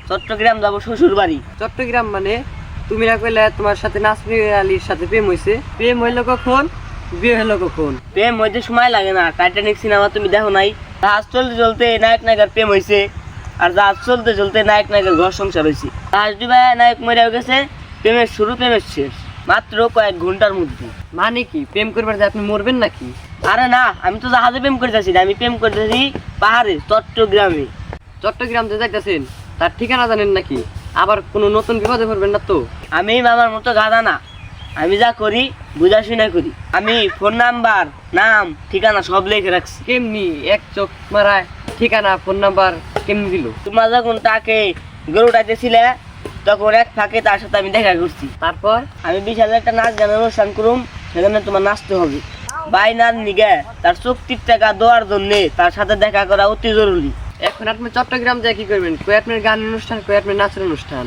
চট্টগ্রাম যাবো শ্বশুর বাড়ি। চট্টগ্রাম মানে তুমি না কইলে তোমার সাথে নাসরিন আলীর সাথে প্রেম হইছে? প্রেম হইলো কখন, বিয়ে হলো কখন? প্রেম হইতে সময় লাগে না। টাইটানিক সিনেমা তুমি দেখো নাই? জাহাজ চলতে চলতে নায়ক নায়িকার প্রেম হয়েছে, আর জাহাজ চলতে চলতে নায়ক নায়িকার ঘর সংসার হয়েছে। জাহাজ ডুবায় নায়ক মরে গেছে, প্রেমের শুরু প্রেমের শেষ মাত্র কয়েক ঘন্টার মধ্যে। মানে কি প্রেম করবার যে আপনি মরবেন নাকি? আরে না, আমি তো জাহাজে প্রেম করতেছি না, আমি প্রেম করতেছি পাহাড়ে, চট্টগ্রামে। চট্টগ্রাম যে যাইতেছেন তার ঠিকানা জানেন নাকি? আবার কোনো নতুন বিপদে পড়বেন না তো? আমি মামার মতো গাধা না, আমি যা করি বুঝা শুনে করি। আমি ফোন নাম্বার, নাম, ঠিকানা সব লিখে রাখছি। কেমনি এক চোখ মারায় ঠিকানা ফোন নাম্বার কেমনি দিল? তোমরা যখন তাকে গরু উঠাইতেছিলে তখন এক ফাঁকে তার সাথে আমি দেখা করছি। তারপর আমি 20,000 একটা নাচ গানের অনুষ্ঠান করুম, সেখানে তোমার নাচতে হবে। বাইনার নিগে তার চুক্তির টাকা দেওয়ার জন্যে তার সাথে দেখা করা অতি জরুরি। এখন আপনি চট্টগ্রাম যায় কি করবেন? কই আপনার গান অনুষ্ঠান, কই আপনার নাচের অনুষ্ঠান?